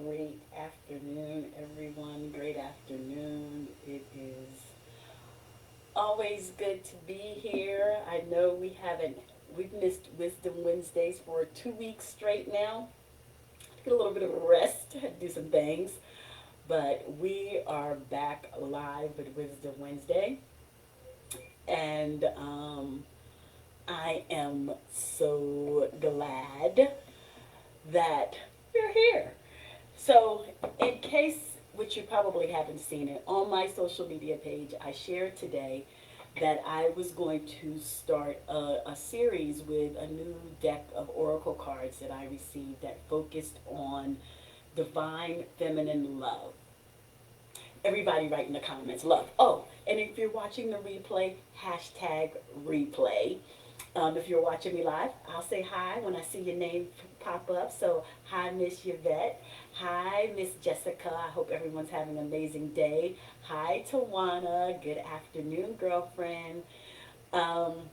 Great afternoon, everyone. Great afternoon. It is always good to be here. I know we've missed Wisdom Wednesdays for 2 weeks straight now. Get a little bit of a rest, had to do some things, but we are back live with Wisdom Wednesday, and I am so glad that you're here. So, in case, which you probably haven't seen it, on my social media page, I shared today that I was going to start a series with a new deck of oracle cards that I received that focused on divine feminine love. Everybody write in the comments, love. Oh, and if you're watching the replay, hashtag replay. If you're watching me live, I'll say hi when I see your name pop up. So, hi, Miss Yvette. Hi, Miss Jessica. I hope everyone's having an amazing day. Hi, Tawana. Good afternoon, girlfriend. Um,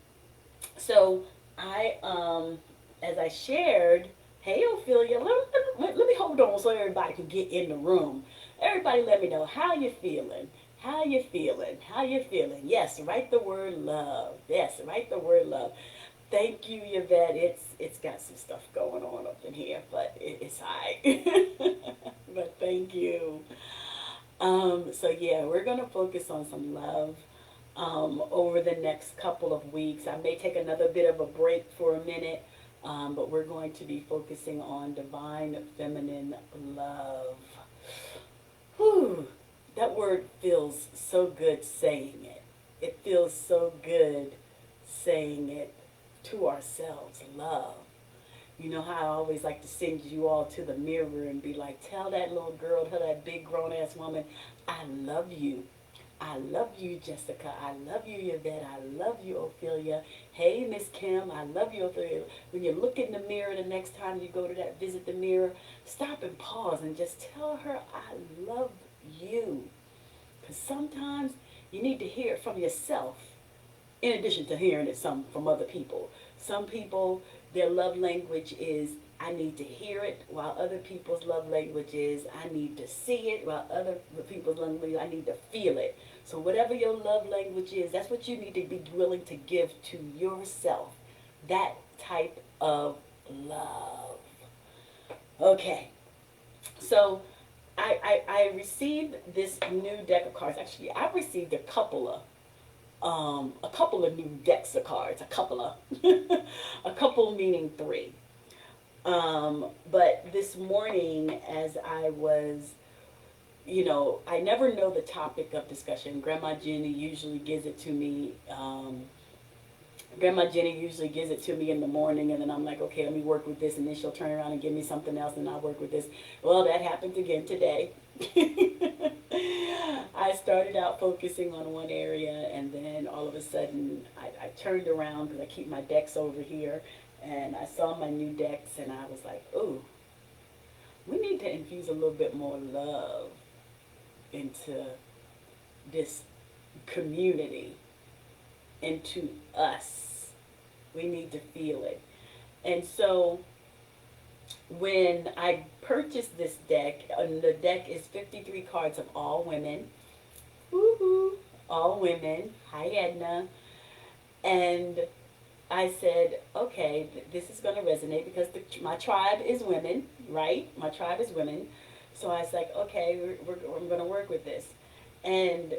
so, as I shared, hey, Ophelia, let me hold on so everybody can get in the room. Everybody let me know how you feeling. How you feeling? How you feeling? Yes, write the word love. Yes, write the word love. Thank you, Yvette. It's got some stuff going on up in here, but it's alright. But thank you. So yeah, we're gonna focus on some love over the next couple of weeks. I may take another bit of a break for a minute, but we're going to be focusing on divine feminine love. Whew, that word feels so good saying it. It feels so good saying it to ourselves, love. You know how I always like to send you all to the mirror and be like, tell that little girl, tell that big grown ass woman, I love you. I love you, Jessica. I love you, Yvette. I love you, Ophelia. Hey, Miss Kim. I love you, Ophelia. When you look in the mirror the next time you go to that visit the mirror, stop and pause and just tell her, I love you. Because sometimes you need to hear it from yourself in addition to hearing it from other people. Some people, their love language is I need to hear it, while other people's love language is I need to see it, while other people's love language I need to feel it. So whatever your love language is, that's what you need to be willing to give to yourself. That type of love. Okay, so I received this new deck of cards. Actually, I received a couple of new decks of cards, a couple of, a couple meaning three. But this morning, as I was, I never know the topic of discussion. Grandma Jenny usually gives it to me. Grandma Jenny usually gives it to me in the morning, and then I'm like, okay, let me work with this, and then she'll turn around and give me something else, and I'll work with this. Well, that happened again today. I started out focusing on one area, and then all of a sudden, I turned around because I keep my decks over here, and I saw my new decks, and I was like, ooh, we need to infuse a little bit more love into this community, into us. We need to feel it. And so when I purchased this deck, the deck is 53 cards of all women. Woohoo! All women. Hi, Edna. And I said, okay, this is going to resonate because my tribe is women, right? My tribe is women. So I was like, okay, I'm going to work with this. And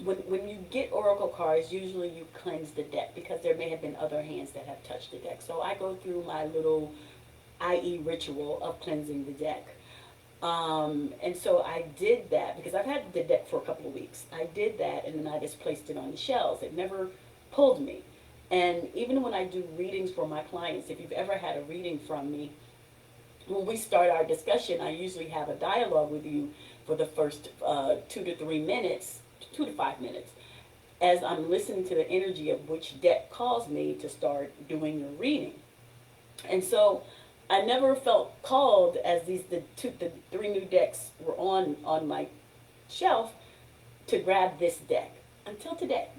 when you get oracle cards, usually you cleanse the deck because there may have been other hands that have touched the deck. So I go through my little i.e. ritual of cleansing the deck. And so I did that because I've had the deck for a couple of weeks. I did that and then I just placed it on the shelves. It never pulled me. And even when I do readings for my clients, if you've ever had a reading from me, when we start our discussion, I usually have a dialogue with you for the first 2 to 3 minutes, 2 to 5 minutes, as I'm listening to the energy of which deck calls me to start doing your reading. And so I never felt called as the three new decks were on my shelf to grab this deck until today.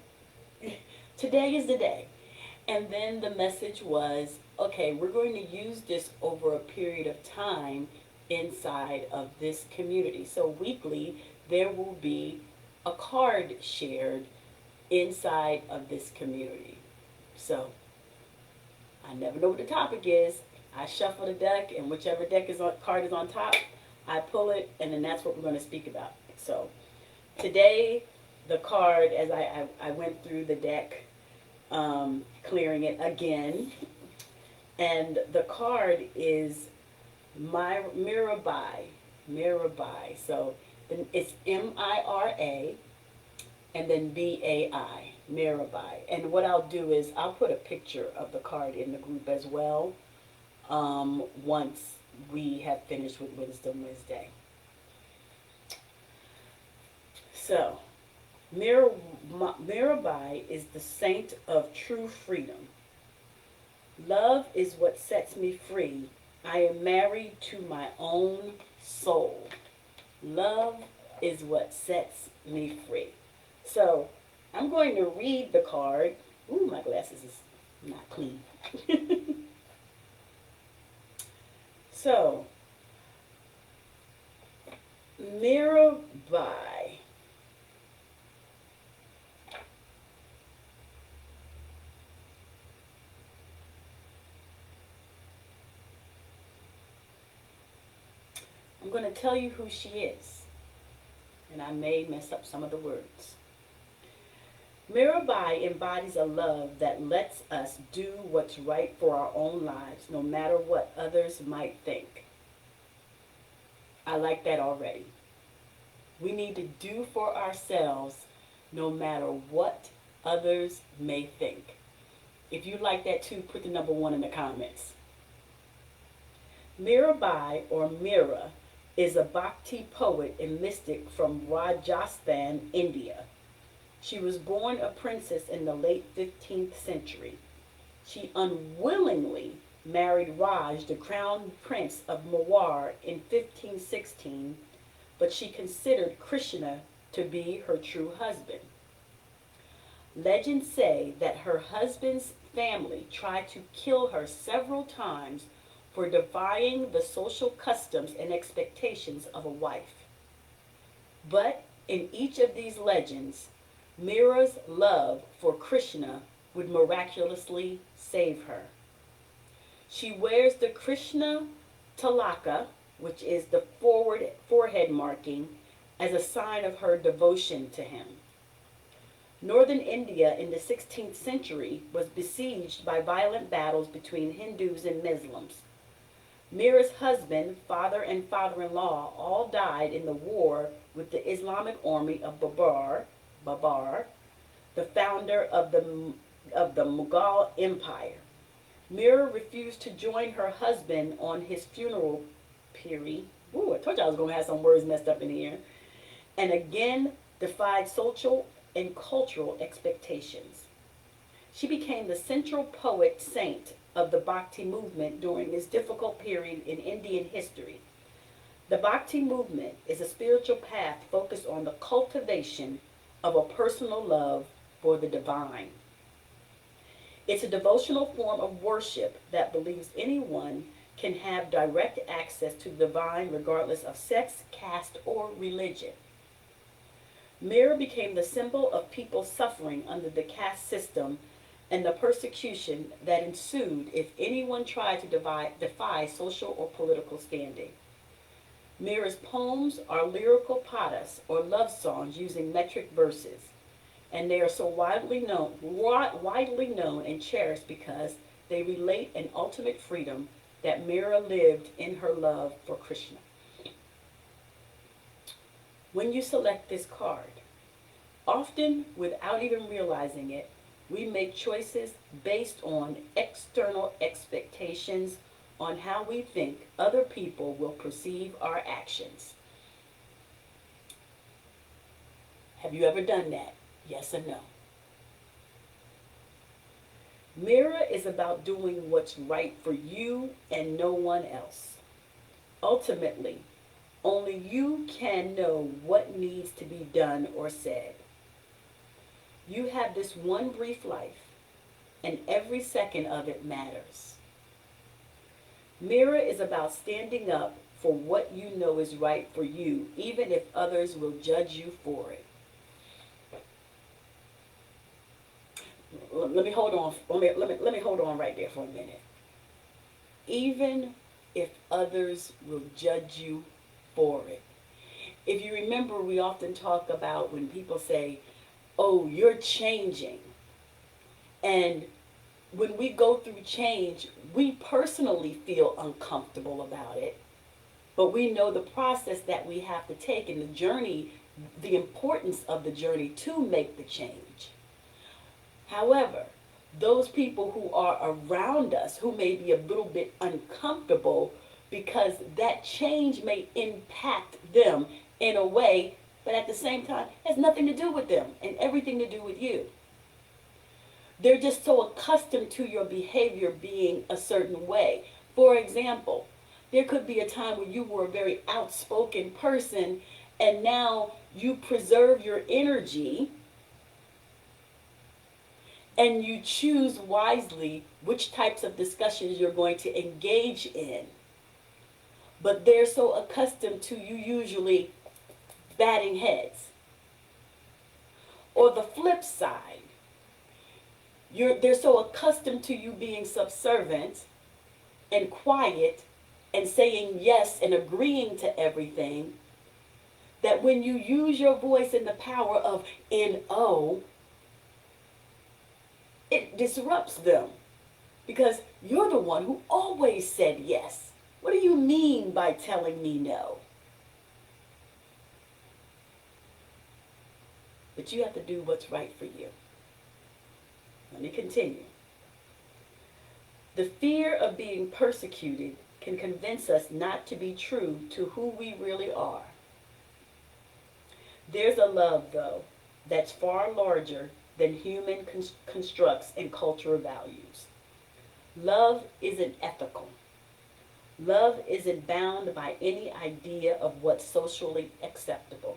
Today is the day. And then the message was, okay, we're going to use this over a period of time inside of this community. So weekly, there will be a card shared inside of this community. So I never know what the topic is. I shuffle the deck, and whichever deck is on, card is on top, I pull it, and then that's what we're going to speak about. So today, the card, as I went through the deck, clearing it again, and the card is Mira Bai. Mira Bai. So it's Mira and then Bai. Mira Bai. And what I'll do is I'll put a picture of the card in the group as well, once we have finished with Wisdom Wednesday. So, Mirabai is the saint of true freedom. Love is what sets me free. I am married to my own soul. Love is what sets me free. So, I'm going to read the card. Ooh, my glasses is not clean. So, Mirabai. I'm going to tell you who she is, and I may mess up some of the words. Mirabai embodies a love that lets us do what's right for our own lives, no matter what others might think. I like that already. We need to do for ourselves no matter what others may think. If you like that too, put the number 1 in the comments. Mirabai, or Mira, is a Bhakti poet and mystic from Rajasthan, India. She was born a princess in the late 15th century. She unwillingly married Raj, the crown prince of Mewar, in 1516, but she considered Krishna to be her true husband. Legends say that her husband's family tried to kill her several times for defying the social customs and expectations of a wife. But in each of these legends, Mira's love for Krishna would miraculously save her. She wears the Krishna Tilaka, which is the forehead marking, as a sign of her devotion to him. Northern India in the 16th century was besieged by violent battles between Hindus and Muslims. Mira's husband, father, and father-in-law all died in the war with the Islamic army of Babar, the founder of the Mughal Empire. Mira refused to join her husband on his funeral pyre. Ooh, I told you I was going to have some words messed up in here. And again defied social and cultural expectations. She became the central poet saint of the Bhakti movement during this difficult period in Indian history. The Bhakti movement is a spiritual path focused on the cultivation of a personal love for the divine. It's a devotional form of worship that believes anyone can have direct access to the divine regardless of sex, caste, or religion. Mira became the symbol of people suffering under the caste system and the persecution that ensued if anyone tried to defy social or political standing. Mira's poems are lyrical padas, or love songs using metric verses, and they are so widely known and cherished because they relate an ultimate freedom that Mira lived in her love for Krishna. When you select this card, often without even realizing it, we make choices based on external expectations on how we think other people will perceive our actions. Have you ever done that? Yes or no? Mira is about doing what's right for you and no one else. Ultimately, only you can know what needs to be done or said. You have this one brief life, and every second of it matters. Mira is about standing up for what you know is right for you, even if others will judge you for it. Let me hold on. Let me hold on right there for a minute. Even if others will judge you for it. If you remember, we often talk about when people say, "Oh, you're changing," and when we go through change, we personally feel uncomfortable about it, but we know the process that we have to take and the journey, the importance of the journey to make the change. However, those people who are around us who may be a little bit uncomfortable because that change may impact them in a way, but at the same time has nothing to do with them and everything to do with you. They're just so accustomed to your behavior being a certain way. For example, there could be a time when you were a very outspoken person and now you preserve your energy and you choose wisely which types of discussions you're going to engage in. But they're so accustomed to you usually batting heads. Or the flip side, they're so accustomed to you being subservient and quiet and saying yes and agreeing to everything that when you use your voice and the power of NO, it disrupts them because you're the one who always said yes. What do you mean by telling me no? But you have to do what's right for you. Let me continue. The fear of being persecuted can convince us not to be true to who we really are. There's a love, though, that's far larger than human constructs and cultural values. Love isn't ethical. Love isn't bound by any idea of what's socially acceptable.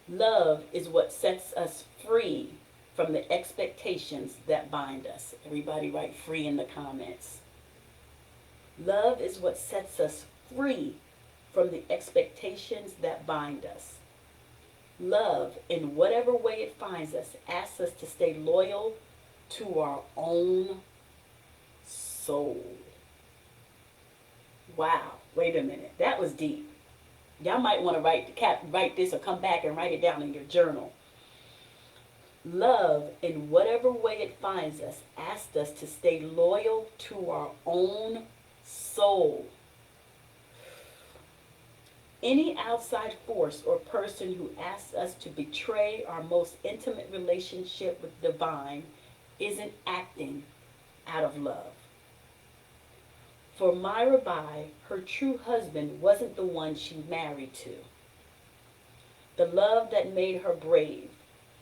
Love is what sets us free from the expectations that bind us. Everybody write free in the comments. Love is what sets us free from the expectations that bind us. Love, in whatever way it finds us, asks us to stay loyal to our own soul. Wow, wait a minute, that was deep. Y'all might want to write this or come back and write it down in your journal. Love, in whatever way it finds us, asks us to stay loyal to our own soul. Any outside force or person who asks us to betray our most intimate relationship with the divine isn't acting out of love. For Mira Bai, her true husband wasn't the one she married to. The love that made her brave,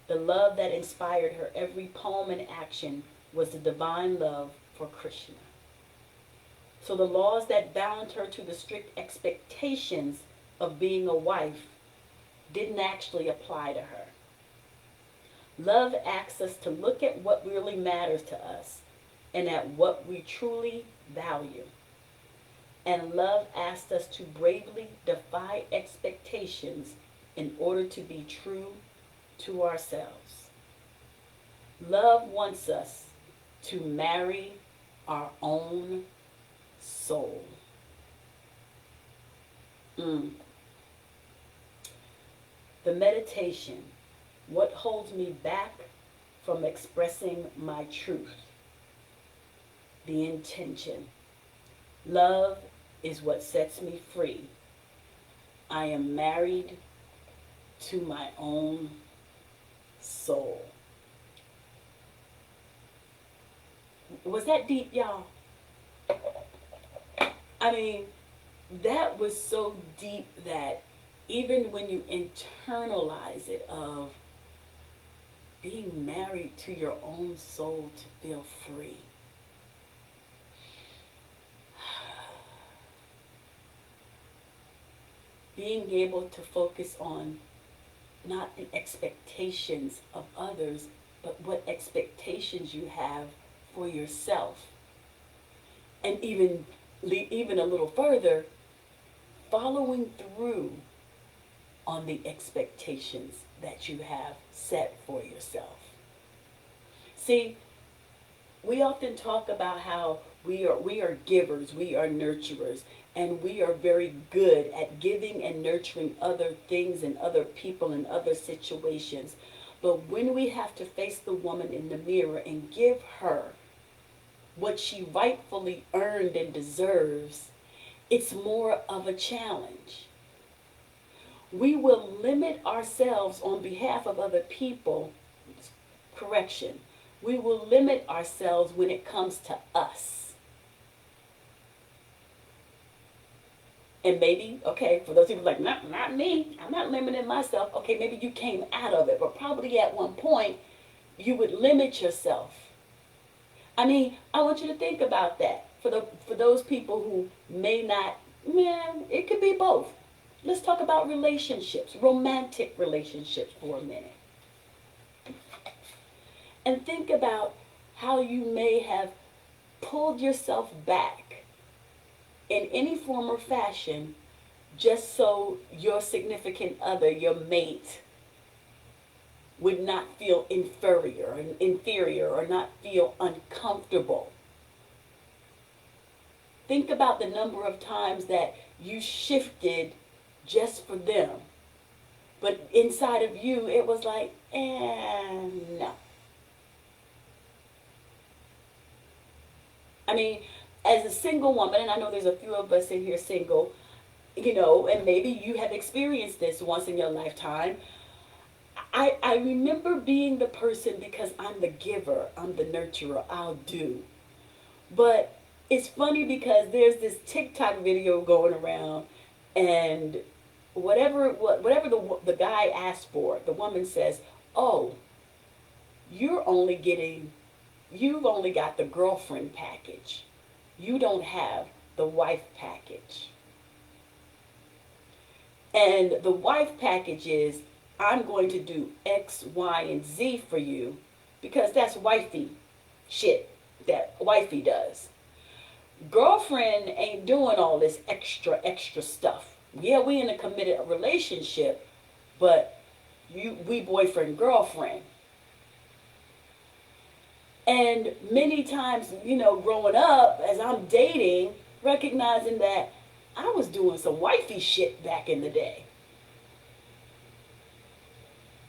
the love that inspired her every poem and action was the divine love for Krishna. So the laws that bound her to the strict expectations of being a wife didn't actually apply to her. Love asks us to look at what really matters to us and at what we truly value. And love asks us to bravely defy expectations in order to be true to ourselves. Love wants us to marry our own soul. The meditation, what holds me back from expressing my truth? The intention. Love is what sets me free. I am married to my own soul. Was that deep, y'all? I mean, that was so deep that even when you internalize it of being married to your own soul to feel free. Being able to focus on not the expectations of others, but what expectations you have for yourself. And even a little further, following through on the expectations that you have set for yourself. See, we often talk about how we are givers, we are nurturers, and we are very good at giving and nurturing other things and other people and other situations. But when we have to face the woman in the mirror and give her what she rightfully earned and deserves, it's more of a challenge. We will limit ourselves on behalf of other people. Correction. We will limit ourselves when it comes to us. And maybe, okay, for those people like, not me, I'm not limiting myself. Okay, maybe you came out of it, but probably at one point you would limit yourself. I mean, I want you to think about that. For those people who may not, it could be both. Let's talk about relationships, romantic relationships for a minute. And think about how you may have pulled yourself back in any form or fashion just so your significant other, your mate, would not feel inferior or not feel uncomfortable. Think about the number of times that you shifted just for them. But inside of you, it was like, no. I mean, as a single woman, and I know there's a few of us in here single, and maybe you have experienced this once in your lifetime. I remember being the person because I'm the giver, I'm the nurturer, I'll do. But it's funny because there's this TikTok video going around, and whatever the guy asked for, the woman says, "Oh, you've only got the girlfriend package. You don't have the wife package." And the wife package is, I'm going to do X, Y, and Z for you because that's wifey shit that wifey does. Girlfriend ain't doing all this extra stuff. Yeah, we in a committed relationship, but we boyfriend, girlfriend. And many times, growing up, as I'm dating, recognizing that I was doing some wifey shit back in the day.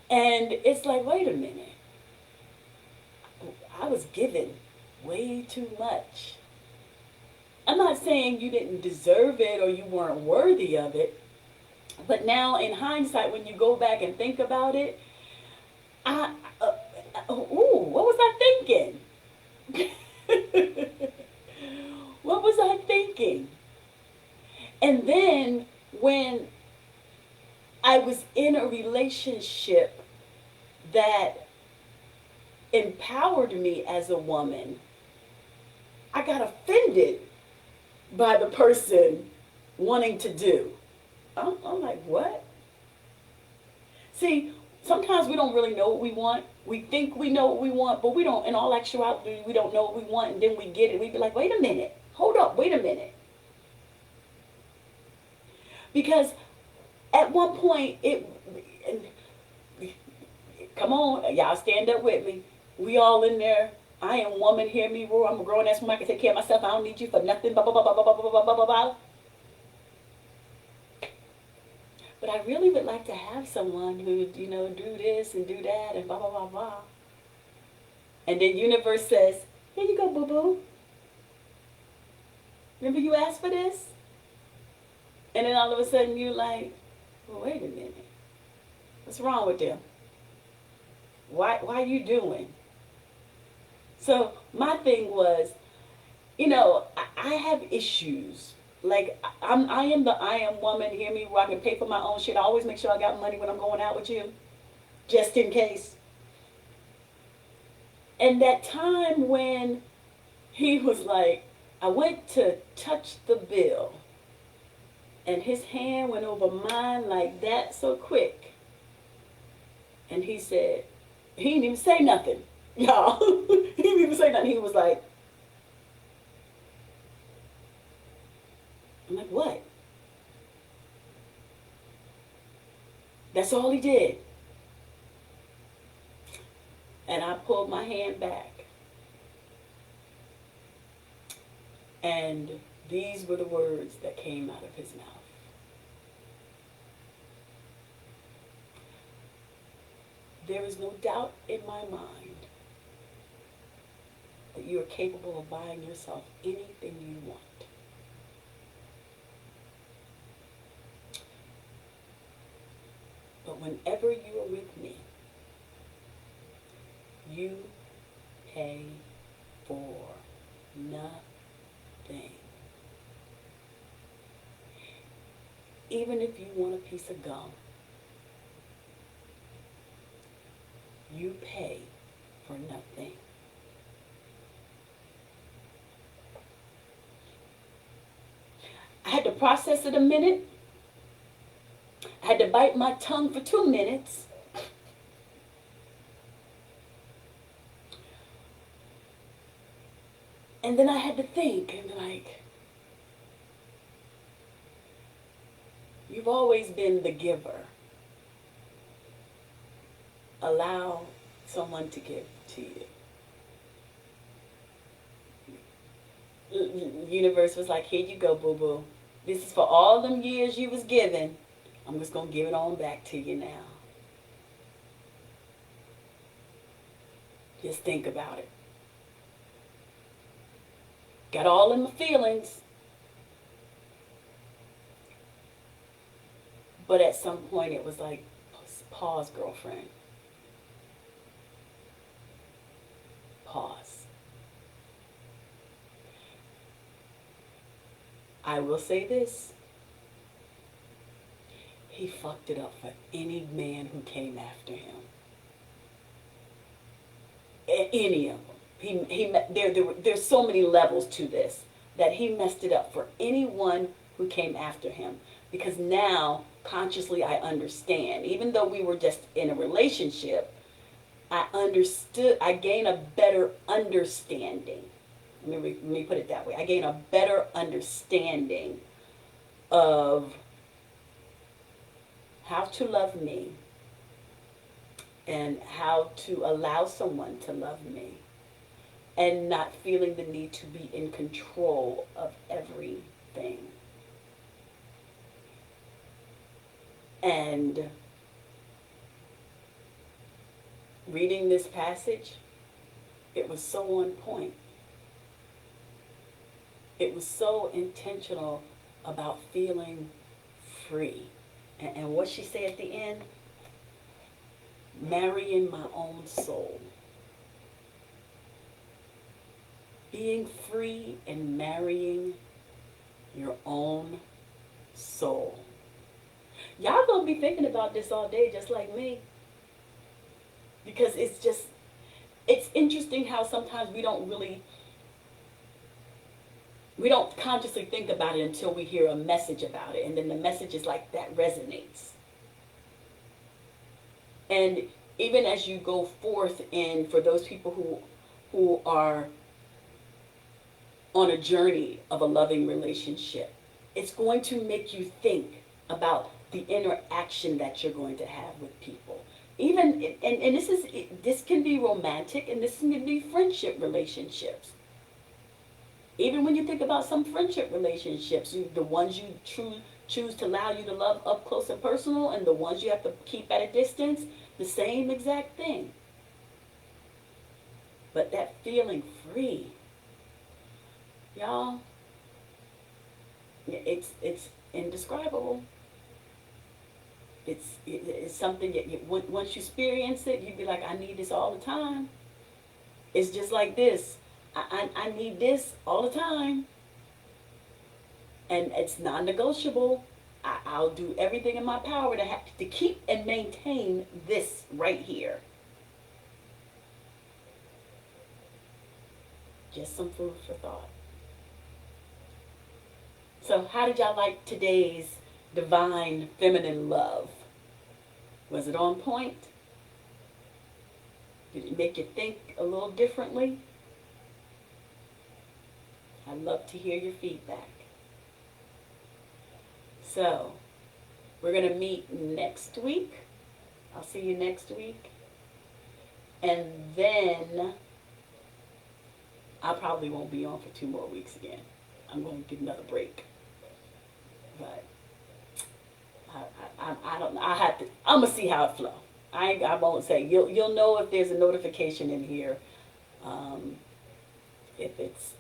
And it's like, wait a minute. I was given way too much. I'm not saying you didn't deserve it or you weren't worthy of it. But now in hindsight, when you go back and think about it, what was I thinking? What was I thinking? And then when I was in a relationship that empowered me as a woman, I got offended by the person wanting to do. I'm like, what? See, sometimes we don't really know what we want. We think we know what we want, but we don't. In all actuality, we don't know what we want, and then we get it. We be like, wait a minute. Hold up. Wait a minute. Because at one point, come on, y'all stand up with me. We all in there. I am woman, hear me roar. I'm a grown ass woman. I can take care of myself. I don't need you for nothing. Blah, blah, blah, blah, blah, blah, blah, blah, blah, blah. But I really would like to have someone who would, do this and do that and blah, blah, blah, blah. And then universe says, here you go, boo-boo. Remember you asked for this? And then all of a sudden you're like, well, wait a minute. What's wrong with them? Why are you doing? So my thing was, I have issues. Like, I am woman, hear me, where I can pay for my own shit. I always make sure I got money when I'm going out with you, just in case. And that time when he was like, I went to touch the bill, and his hand went over mine like that so quick. And he said, he didn't even say nothing, y'all. He didn't even say nothing. He was like, I'm like, what? That's all he did. And I pulled my hand back. And these were the words that came out of his mouth. There is no doubt in my mind that you are capable of buying yourself anything you want. But whenever you are with me, you pay for nothing. Even if you want a piece of gum, you pay for nothing. I had to process it a minute. I had to bite my tongue for 2 minutes. And then I had to think and be like, you've always been the giver. Allow someone to give to you. The universe was like, here you go, boo-boo. This is for all them years you was giving. I'm just going to give it on back to you now. Just think about it. Got all in my feelings. But at some point it was like, pause, girlfriend. Pause. I will say this. He fucked it up for any man who came after him. Any of them. There's so many levels to this that he messed it up for anyone who came after him. Because now, consciously, I understand. Even though we were just in a relationship, I gain a better understanding. Let me put it that way. I gain a better understanding of how to love me and how to allow someone to love me and not feeling the need to be in control of everything. And reading this passage, it was so on point. It was so intentional about feeling free. And what she said at the end, marrying my own soul. Being free and marrying your own soul. Y'all gonna be thinking about this all day just like me. Because it's interesting how sometimes we don't consciously think about it until we hear a message about it. And then the message is like, that resonates. And even as you go forth in, for those people who are on a journey of a loving relationship, it's going to make you think about the interaction that you're going to have with people. Even, and this can be romantic, and this can be friendship relationships. Even when you think about some friendship relationships, the ones you choose to allow you to love up close and personal, and the ones you have to keep at a distance, the same exact thing. But that feeling free, y'all, it's indescribable. It's something that once you experience it, you'd be like, I need this all the time. It's just like this. I need this all the time. And it's non-negotiable. I'll do everything in my power to keep and maintain this right here. Just some food for thought. So how did y'all like today's divine feminine love? Was it on point? Did it make you think a little differently? I'd love to hear your feedback. So, We're going to meet next week. I'll see you next week. And then I probably won't be on for 2 more weeks again. I'm going to get another break. But I don't know. I'm going to see how it flows. I won't say. You'll know if there's a notification in here. If it's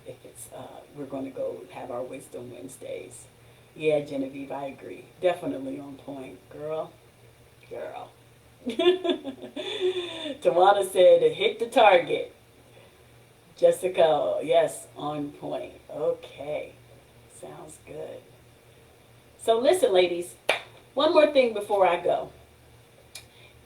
we're going to go have our Wisdom Wednesdays. Yeah, Genevieve, I agree. Definitely on point, girl. Tawana said, hit the target. Jessica, yes, on point. Okay, sounds good. So listen, ladies, one more thing before I go.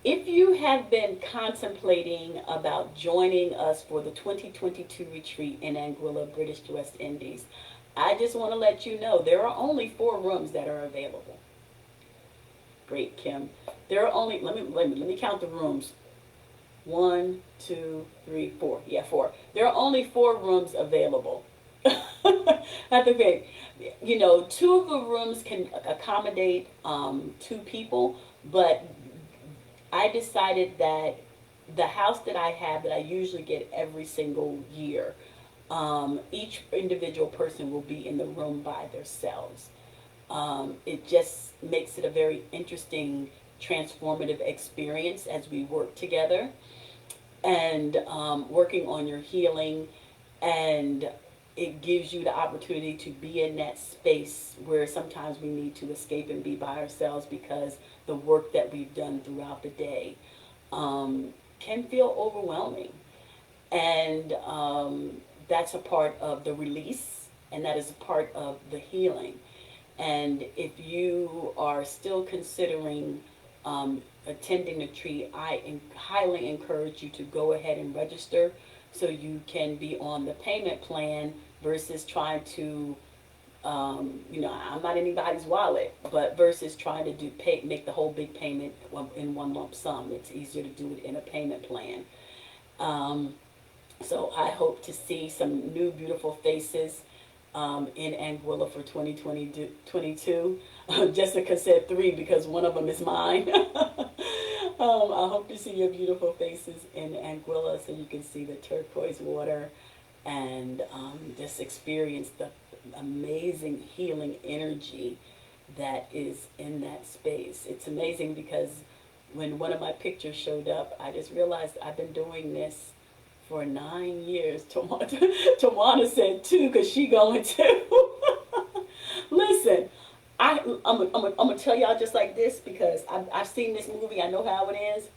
If you have been contemplating about joining us for the 2022 retreat in Anguilla, British West Indies, I just want to let you know there are only 4 rooms that are available. Great, Kim. There are only, let me count the rooms. 1, 2, 3, 4. Yeah, 4. There are only 4 rooms available. I think, 2 of the rooms can accommodate 2 people, but I decided that the house that I have, that I usually get every single year, each individual person will be in the room by themselves. It just makes it a very interesting, transformative experience as we work together and working on your healing, and it gives you the opportunity to be in that space where sometimes we need to escape and be by ourselves because the work that we've done throughout the day can feel overwhelming. And that's a part of the release, and that is a part of the healing. And if you are still considering attending the retreat, I highly encourage you to go ahead and register so you can be on the payment plan versus trying to, I'm not anybody's wallet, but versus trying to make the whole big payment in one lump sum. It's easier to do it in a payment plan. So I hope to see some new beautiful faces in Anguilla for 2022. Jessica said 3 because one of them is mine. I hope to see your beautiful faces in Anguilla so you can see the turquoise water and just experience the amazing healing energy that is in that space. It's amazing because when one of my pictures showed up, I just realized I've been doing this for 9 years. Tawana said 2 because she going too. Listen, I'm gonna tell y'all just like this because I've seen this movie. I know how it is.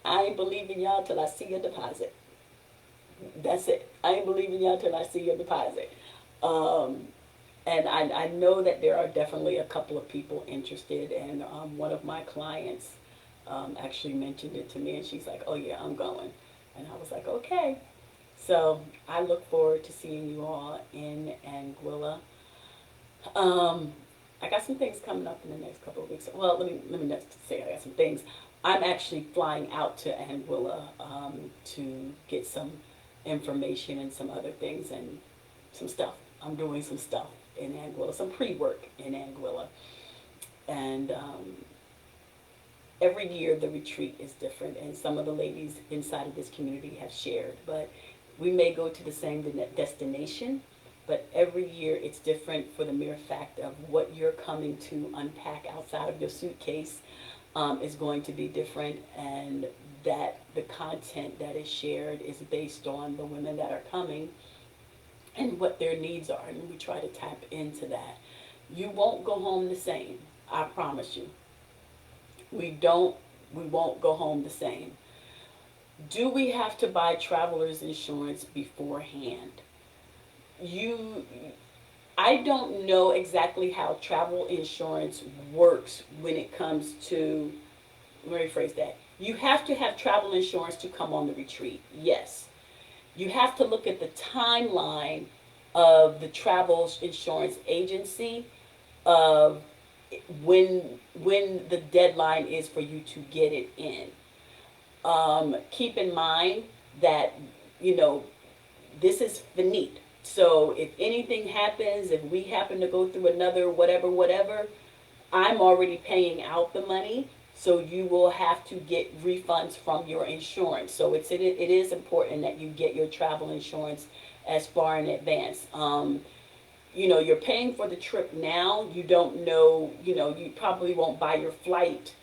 I ain't believing y'all till I see your deposit. That's it. I ain't believing y'all till I see your deposit. And I know that there are definitely a couple of people interested, and one of my clients actually mentioned it to me, and she's like, oh yeah, I'm going. And I was like, okay. So I look forward to seeing you all in Anguilla. I got some things coming up in the next couple of weeks. Well, let me not say I got some things. I'm actually flying out to Anguilla to get some information and some other things and some stuff. I'm doing some stuff in Anguilla, some pre-work in Anguilla. And every year the retreat is different, and some of the ladies inside of this community have shared, but we may go to the same destination, but every year it's different for the mere fact of what you're coming to unpack outside of your suitcase is going to be different, and that the content that is shared is based on the women that are coming and what their needs are, and we try to tap into that. You won't go home the same, I promise you. We won't go home the same. Do we have to buy traveler's insurance beforehand? I don't know exactly how travel insurance works when it comes to, let me rephrase that. You have to have travel insurance to come on the retreat, yes. You have to look at the timeline of the travel insurance agency of when the deadline is for you to get it in. Keep in mind that, this is finite. So if anything happens, if we happen to go through another whatever, I'm already paying out the money, so you will have to get refunds from your insurance. So it is important that you get your travel insurance as far in advance. You're paying for the trip now. You don't know, you probably won't buy your flight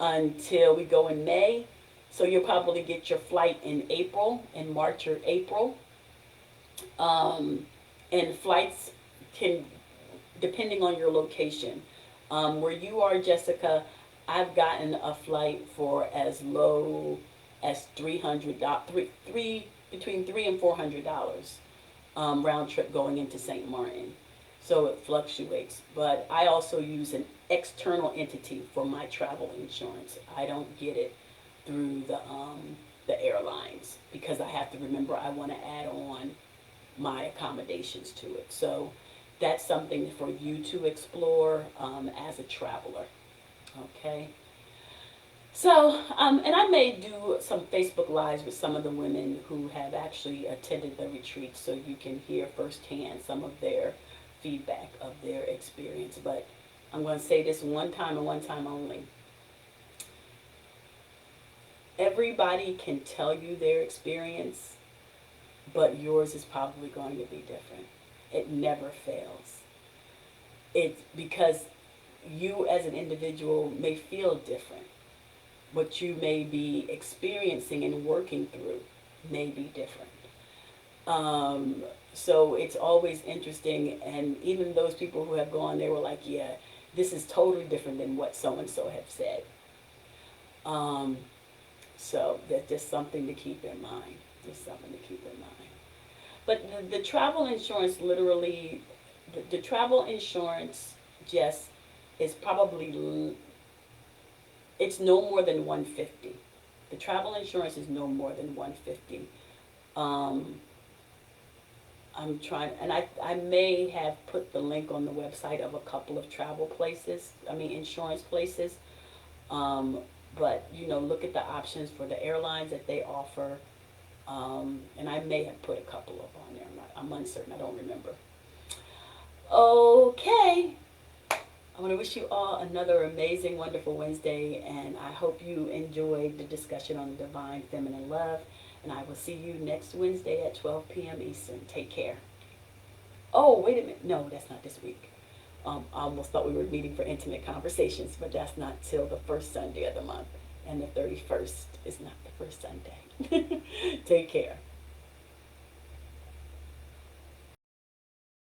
until we go in May. So you'll probably get your flight in April, in March or April. Um, and flights can, depending on your location. Where you are, Jessica, I've gotten a flight for as low as between $300 and $400 round trip going into St. Martin. So it fluctuates. But I also use an external entity for my travel insurance. I don't get it through the airlines because I have to remember I want to add on my accommodations to it. So that's something for you to explore as a traveler. Okay. So, and I may do some Facebook Lives with some of the women who have actually attended the retreat so you can hear firsthand some of their feedback of their experience. But I'm going to say this one time and one time only. Everybody can tell you their experience, but yours is probably going to be different. It never fails. It's because you as an individual may feel different. What you may be experiencing and working through may be different. So it's always interesting, and even those people who have gone, they were like, yeah, this is totally different than what so-and-so have said. So that's just something to keep in mind. Just something to keep in mind. But the travel insurance literally, the travel insurance just is probably, it's no more than 150. The travel insurance is no more than 150. I'm trying, and I may have put the link on the website of a couple of travel places, insurance places. But, look at the options for the airlines that they offer. And I may have put a couple up on there. I'm uncertain. I don't remember. Okay. I want to wish you all another amazing, wonderful Wednesday, and I hope you enjoyed the discussion on divine feminine love. And I will see you next Wednesday at 12 p.m. Eastern. Take care. Oh, wait a minute. No, that's not this week. I almost thought we were meeting for intimate conversations, but that's not till the first Sunday of the month. And the 31st is not the first Sunday. Take care.